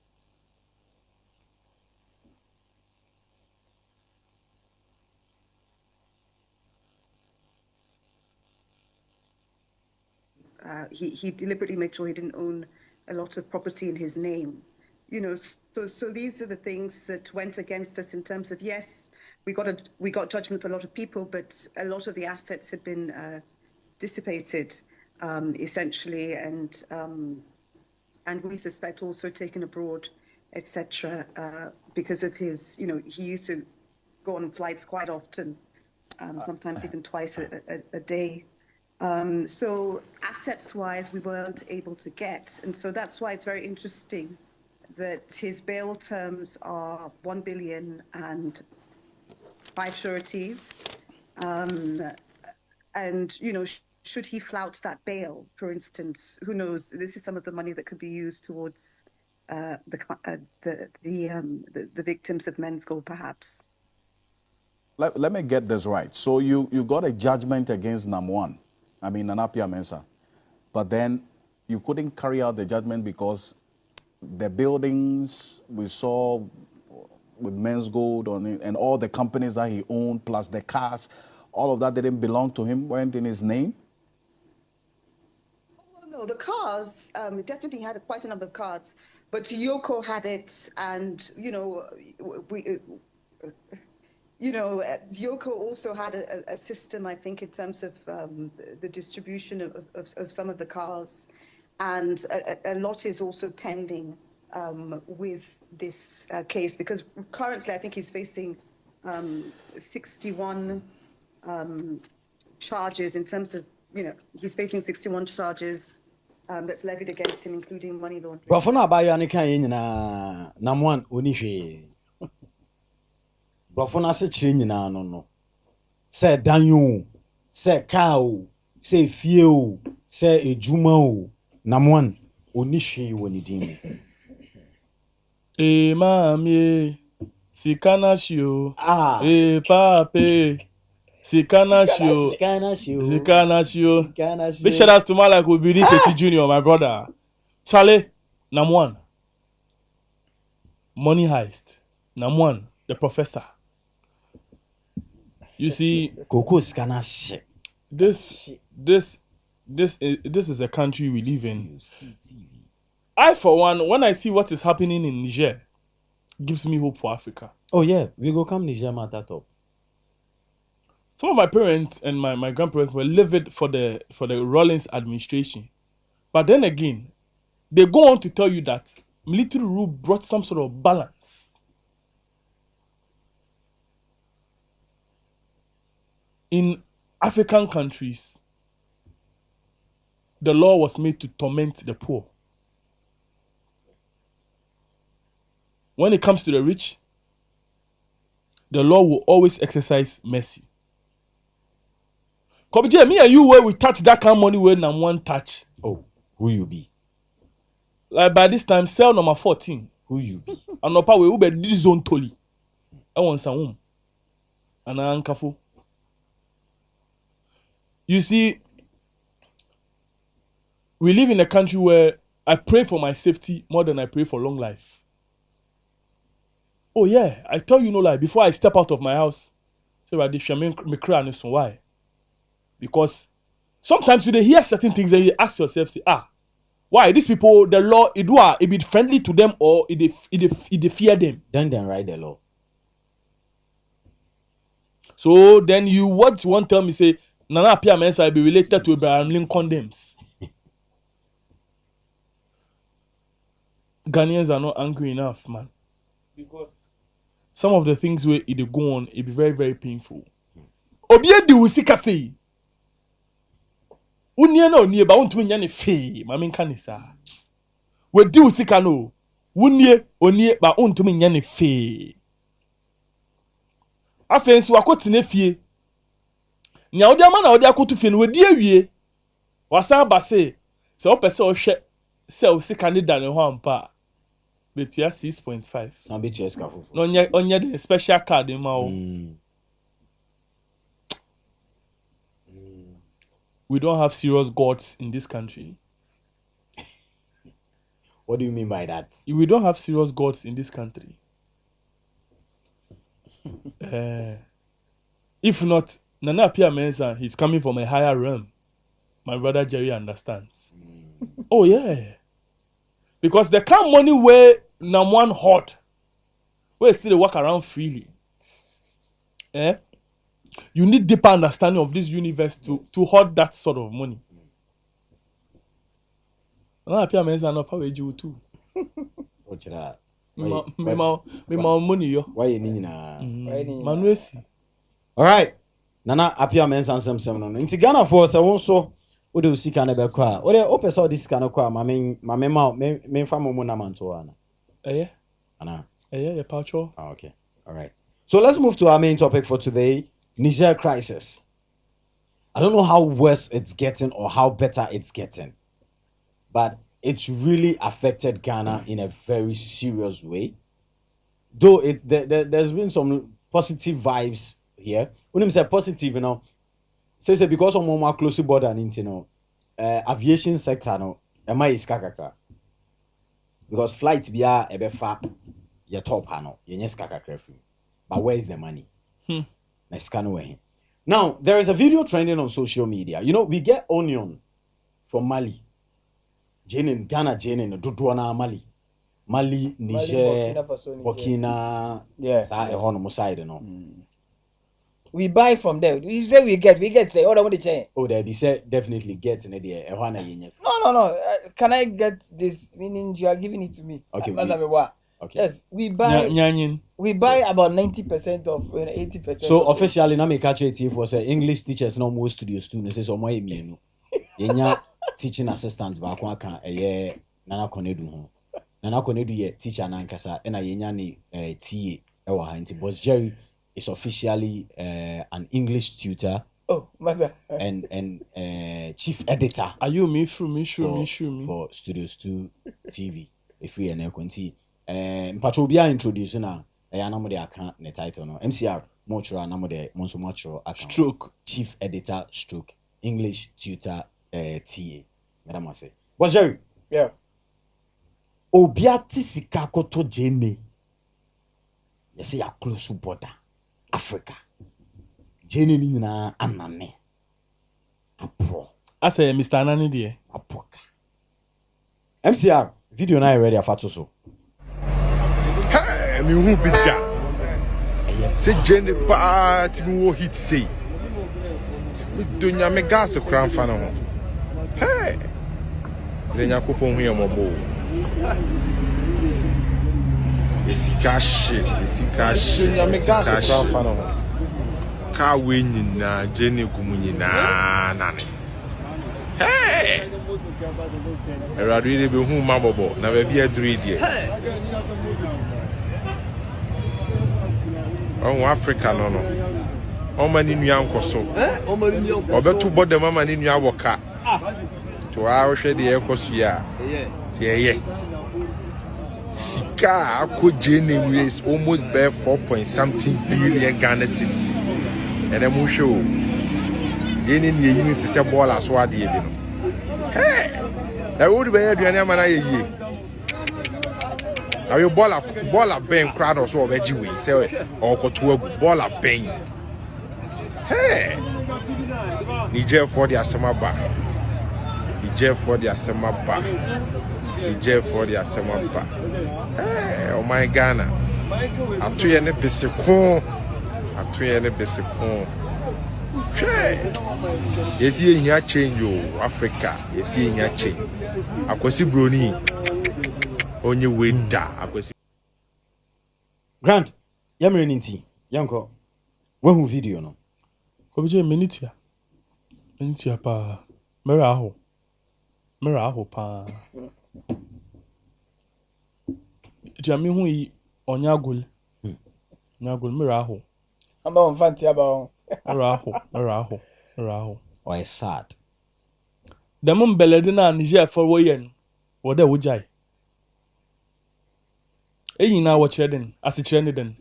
He deliberately made sure he didn't own a lot of property in his name. So these are the things that went against us in terms of, yes, we got judgment for a lot of people, but a lot of the assets had been dissipated essentially, and we suspect also taken abroad, etc. Because of his, he used to go on flights quite often, sometimes even twice a day. So assets-wise, we weren't able to get, and so that's why it's very interesting that his bail terms are 1 billion and 5 sureties. And, you know, should he flout that bail, for instance, who knows? This is some of the money that could be used towards the victims of men's gold, perhaps. Let me get this right. So you got a judgment against Namwan, I mean Nana Appiah Mensah, but then you couldn't carry out the judgment because the buildings we saw with men's gold on it and all the companies that he owned plus the cars, all of that didn't belong to him, weren't in his name? No, the cars, definitely had quite a number of cars, but Yoko had it, and, you know, Yoko also had a system, I think, in terms of the distribution of some of the cars, and a lot is also pending with this case, because currently I think he's facing 61 charges in terms of, you know, he's facing 61 charges that's levied against him, including money laundering. But for now, by any kind, Namwan Onishi. But for now, say China, no. Say Daniel, say cow, say few, say a Jumao, Namwan Onishi when it in. Eh, mami, Sikanashio. Ah, Pape. Sikanashio. Big shout outs to my like will be Kechi Junior, my brother. Charlie, Namwan. Money heist. Namwan, the professor. You see, Coco scanner shit. this is a country we live in. I, for one, when I see what is happening in Niger, gives me hope for Africa. Oh yeah, we go come Niger matter top. Some of my parents and my grandparents were livid for the Rawlings administration. But then again, they go on to tell you that military rule brought some sort of balance. In African countries, the law was made to torment the poor. When it comes to the rich, the law will always exercise mercy. Kobije, me and you, where we touch that kind of money where nam one touch. Oh, who you be? Like by this time, cell number 14. Who you be? And no power we be this zone toli. I want some home. And I careful. You see, we live in a country where I pray for my safety more than I pray for long life. Oh yeah, I tell you no lie. Before I step out of my house, say why? Because sometimes you hear certain things and you ask yourself, say, why these people, the law, it be friendly to them or it fear them? Then write the law. So then you want to tell me, say, Nana Appiah Mensah be related to Abraham Lincoln Dems. Ghanaians are not angry enough, man. Because some of the things where it go on, it be very, very painful. Obie di usika say. Unye na onye ba untumi nya ne fe, ma menka ne sa. We di usika no. Unye onye ba untumi nya ne fe. Afensi wakotene fie. Nya odi ama na odi akotu fie no we di awie. Wasa ba se opese ohwe se usika ne da ne ho ampa. Betua 6.5. Some betua escafo. No onye the special card in ma. We don't have serious gods in this country. What do you mean by that? We don't have serious gods in this country. If not, Nana Appiah Mensah, he's coming from a higher realm. My brother Jerry understands. Oh yeah. Because the kind of money where Namwan hoard, where still walk around freely. You need deeper understanding of this universe to hoard that sort of money. Nana Appiah Mensah no power you too. What's that? Me money yo. Why you need na? Manuesi. All right. Nana Appiah Mensah some no. Inti Ghana for se won so wo de usika na be kwa. Wo de opese all this kind of kwa ma me fa mo na manto ana. Yeah. Anna. Yeah, Pacho. Oh, okay. All right. So let's move to our main topic for today, Niger crisis. I don't know how worse it's getting or how better it's getting, but it's really affected Ghana in a very serious way. Though there's been some positive vibes here. When I say positive, you know, say because of more closely border and you know, aviation sector no, am I iskakaka because flight be a ebefa your top panel, you skakaka. But where is the money? Now, there is a video trending on social media. You know, we get onion from Mali. Ghana, Duduana, Mali. Mali, Niger, Burkina, side, you know. We buy from them. You say we get, say, oh, I want to change. Oh, they say definitely get in the No. Can I get this? Meaning you are giving it to me. Okay. Okay. Yes, we buy. We buy about 90% of 80%. So officially, now me catch it for say English teachers no more studio students say so more emi Yenya teaching assistants ba kwa kan Nana Konedu ho. Nana Konedu ye teacher na nkasa na yenya ni TA ewa ha nti Boss Jerry is officially an English tutor. Oh, masa. And chief editor. Are you me for Studios 2 TV? If we are konti mpacho bia introduce na na mo de aka ne title no MCR mo chura na mo de monso mo chura aka stroke chief editor stroke English tutor TA madam say Boss Jerry yeah obia tisika koto jene yes ya close border Africa jene ni nyina anane apro asa Mr. Anani de apoka MCR video na ready afato so me who be that say Jenny part me wo hit say dunya me gas kran fa no hey le nyakopon hu yemobo esikash dunya me gas kran fa no ka we nyina Jenny gumu nyina nane hey eradu ile be hu mabobo na be bia duru die oh Africa no o mani nua nkoso obetu bode mama ni nua woka to a hwe de ekoso ya tie sika akoje ne is almost bare 4.something billion Ghana cedis and em hwe o gene ne unit se ball aso ade bi no hey e wo de be aduane amana ye are you baller ben crowd or so veggie we say or kotu baller ben hey Niger for the asemaba hey oh my Ghana atuye ne besekon hey yes ye change o Africa yes ye change akwasi broni onye weda akwesi Grant yamre ninti yanko wahu video no ko bi je minutia pa mera aho pa jami hu yi onyagul mera aho amba on fanti aba mera aho o is sad dem mbelede na Niger for wo yen wo da wo jai na watch den asichire den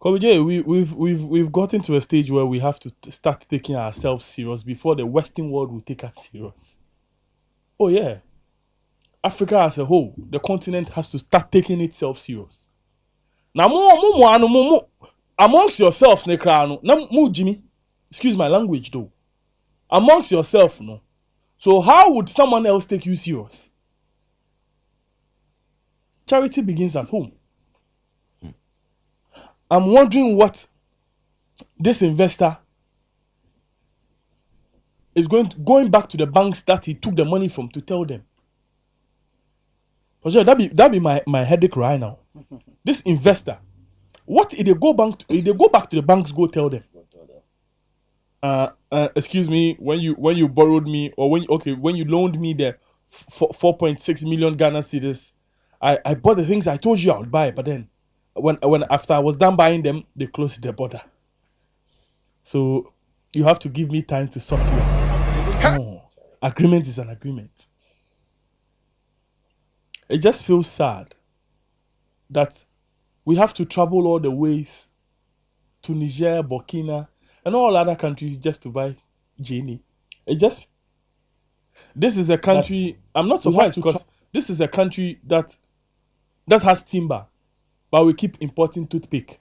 we've gotten to a stage where we have to start taking ourselves serious before the Western world will take us serious. Oh yeah, Africa as a whole, the continent has to start taking itself serious. Now more amongst yourselves nekrano na mu Jimmy, excuse my language though, amongst yourself no. So how would someone else take you serious? Charity begins at home. I'm wondering what this investor is going back to the banks that he took the money from to tell them. That be my headache right now. This investor, what if they go back to the banks, go tell them? Excuse me, when you borrowed me or when you loaned me the 4.6 million Ghana cedis. I bought the things I told you I would buy, but then when after I was done buying them, they closed the border. So you have to give me time to sort you out. No, agreement is an agreement. It just feels sad that we have to travel all the ways to Niger, Burkina, and all other countries just to buy Genie. This is a country, I'm not surprised because this is a country that has timber, but we keep importing toothpick.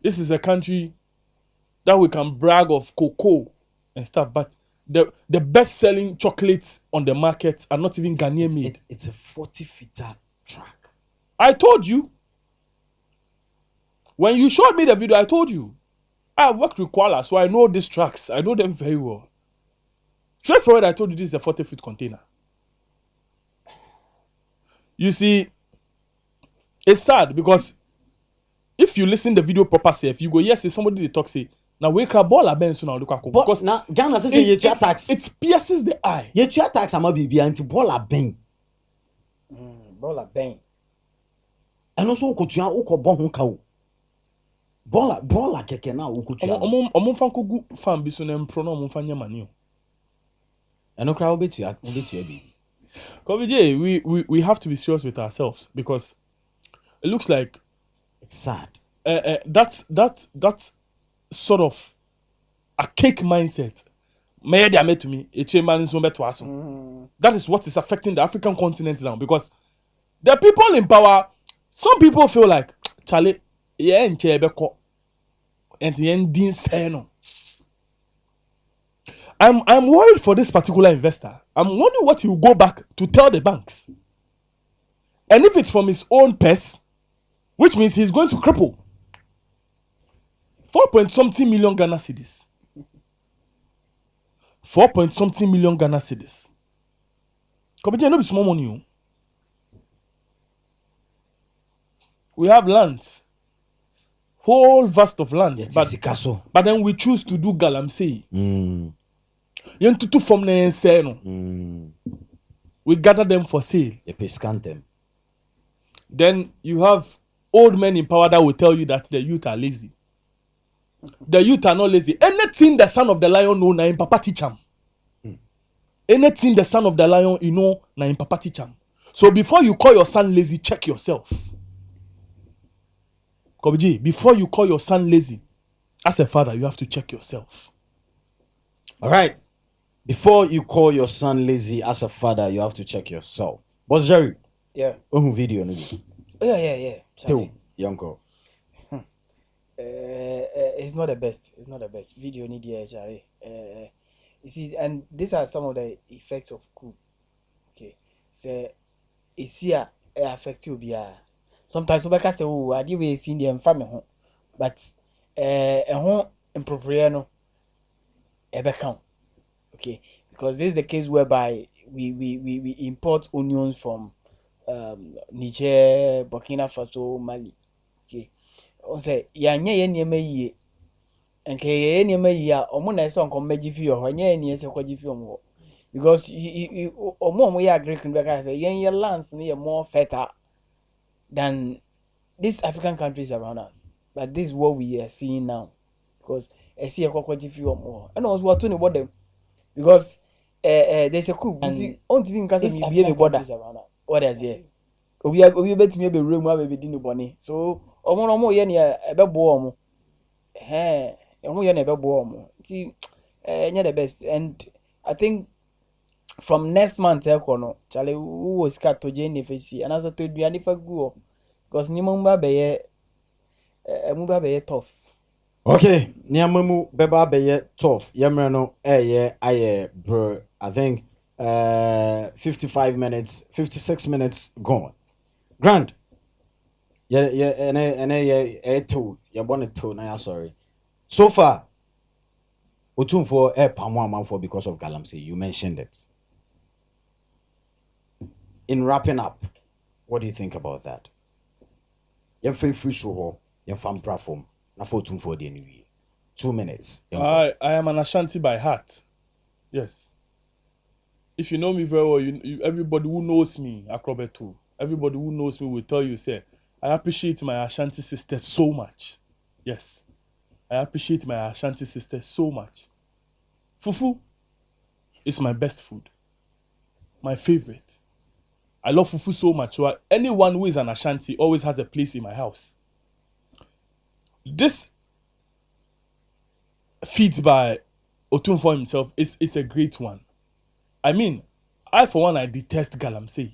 This is a country that we can brag of cocoa and stuff, but the best-selling chocolates on the market are not even Ghanaian made. It's a 40-footer track. I told you. When you showed me the video, I told you. I've worked with Kuala, so I know these tracks. I know them very well. Straightforward, I told you this is a 40-foot container. You see, it's sad because if you listen the video proper safe, you go, yes, it's somebody they talk say, now we can ball a ben soon because now Ghana says you tax. It pierces the eye. You tax am be anti ball a ben. Ball a ben. And also ukotua ukobon ho ka o. Ball a keke na ukotua. Omon fan kogu fan bi so na mpro na omon fan nyamani o. Eno kra obetua bi. Kobe, we have to be serious with ourselves because it looks like it's sad. That's sort of a cake mindset. Made to me, that is what is affecting the African continent now because the people in power, some people feel like Charlie, yeah, and the ending say no. I'm worried for this particular investor. I'm wondering what he will go back to tell the banks. And if it's from his own purse, which means he's going to cripple 4-point-something million Ghana cedis. 4-point-something million Ghana cedis. Come on, no be small money. We have lands. Whole vast of lands. But then we choose to do galamsey. From we gather them for sale. Them. Then you have old men in power that will tell you that the youth are lazy. The youth are not lazy. Anything the son of the lion know, na in papa teach him. Anything the son of the lion you know, na in papa teach him. So before you call your son lazy, check yourself. Kobiji, before you call your son lazy, as a father, you have to check yourself. All right. Before you call your son lazy as a father, you have to check yourself. Boss Jerry. Yeah. Video. Yeah. Tell young girl. It's not the best. It's not the best. Video need Jerry. You see, and these are some of the effects of coup. Okay. So it's here affect you be sometimes somebody can say, oh, I didn't see the family home. But home impropriano ever count. Okay, because this is the case whereby we import onions from Niger, Burkina Faso, Mali. Okay, on say ya nye niema yie enke ye niema yie omo na eso nkom magi fi ho nye ni ese kwaji fi omo because omo ya Greek be ka say yen lands ne more fertile than these African countries around us. But this is what we are seeing now because I see a kwaji fi omo and also what to about them. Because there's a coup and on TV in Casa be a border. What is here? We bet me a room where we didn't bonny. So more yen a bebo. Hey, yen a bebo. See, the best. And I think from next month, Charlie, who was cut to Jane if she and as I told you, and if I go because Nimumba be tough. Okay, Niamamu Beba Beye tough. Yamrano aye bro. I think 55 minutes, 56 minutes gone. Grand. Yeah, two. You want to now sorry. So far, Utun for Pamwa for because of Galamsey. You mentioned it. In wrapping up, what do you think about that? You're free show, you're fan platform. For 2 minutes. I am an Ashanti by heart. Yes. if you know me very well, everybody who knows me, Akrobeto, everybody who knows me will tell you, say, I appreciate my Ashanti sister so much. Yes. I appreciate my Ashanti sister so much. Fufu is my best food. My favorite. I love fufu so much. So anyone who is an Ashanti always has a place in my house. This feat by Otunfo himself is a great one. I mean, I for one, I detest galamsey.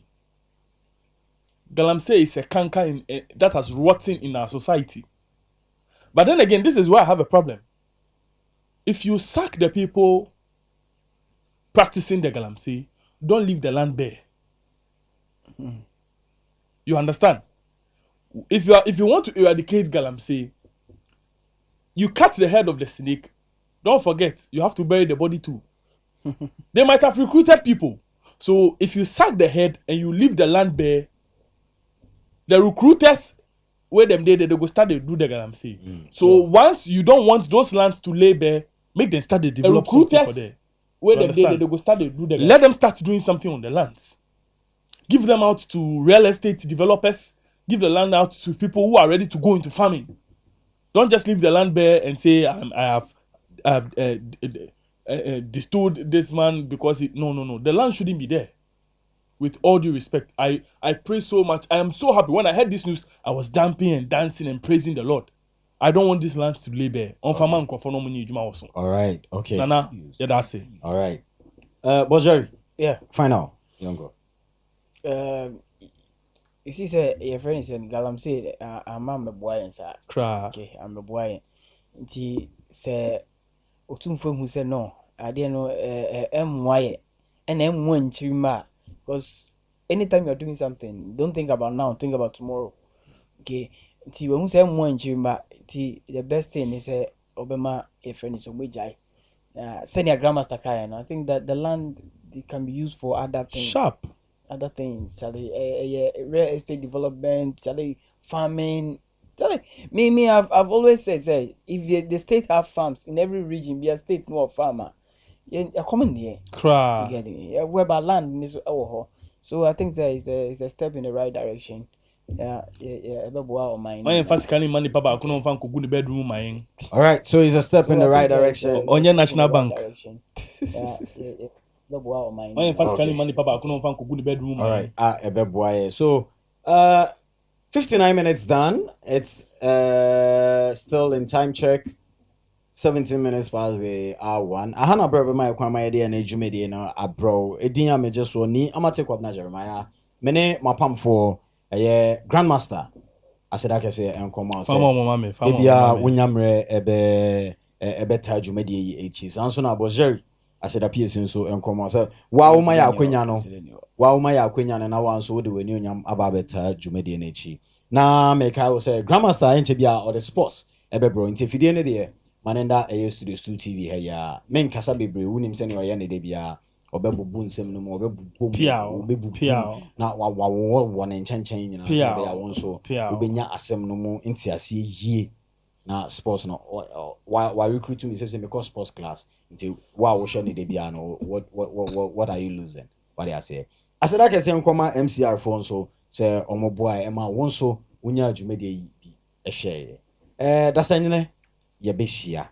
Galamsey is a canker that has rotten in our society. But then again, this is where I have a problem. If you sack the people practicing the galamsey, don't leave the land bare. You understand? If you want to eradicate galamsey, you cut the head of the snake. Don't forget, you have to bury the body too. They might have recruited people. So if you sack the head and you leave the land bare, the recruiters, where them they go start to do the galamsey. So once you don't want those lands to lay bare, make them start to develop something for there. Where them they go start to do the galamsey. Let them start doing something on the lands. Give them out to real estate developers. Give the land out to people who are ready to go into farming. Don't just leave the land bare and say I have distilled this man because no. The land shouldn't be there. With all due respect, I pray so much. I am so happy. When I heard this news, I was jumping and dancing and praising the Lord. I don't want this land to lay bare. All right. Okay. Nana, yeah, that's it. All right. Bojari. Yeah. Final. Younger. You see, say your friend is in galamsey. I'm a boy and sir. Okay, I'm a boy. He say, Otunfo who said no. I didn't know MY and M1 chima. Because anytime you're doing something, don't think about now, think about tomorrow. Okay. When you say M1 chima, the best thing is Obama a friend is send your grandmaster Kayan. I think that the land can be used for other things. Sharp. Other things, Charlie, real estate development, Charlie, farming, Charlie. Me, I've always said, if the state have farms in every region, be a state more farmer. You're coming here. Cry. Where by land is so I think that is a step in the right direction. Yeah. Money, Papa, I couldn't find good bedroom. All right, so it's a step in the right direction. On your national bank. All right, so 59 minutes done. It's still in time check. 17 minutes past the hour 1. I had a brother my idea and ejumedi na abro. Edinya me just ni amate kwabna Jeremiah. Mene mapam for grandmaster. I said I can say enkom say. Bibia wunyamre ebe tajumedi echi. Sanso na Bojeri. I said appears so enkom say wa wo ya akwenya no. Wa wo ya akwenya na wa nso de wani onyam ababeta jumedi na echi. Na make I say grandmaster enche bia or the sports ebe bro interfere ne de manenda studio TV ya men kasa bebre wunim se ne oye ne de bia obebubu nsem no obebubu na wa ne nchenchen nyina se be ya won so obenya asem no mu ntiase yie na sports no wa recruit me say me cause sports class until wa share ne de bia no what are you losing what I say that can say nkoma MCR phone so say omoboa e ma won so unya adwumade yi bi ehwe dasanyene ye behia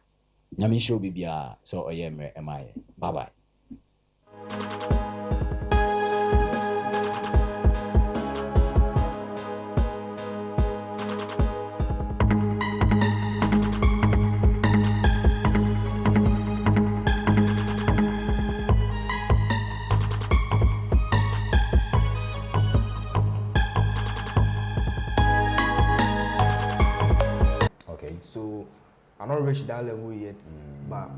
nyame show bibia so oyemre emaye bye bye. Okay, so I'm not reached that level yet, but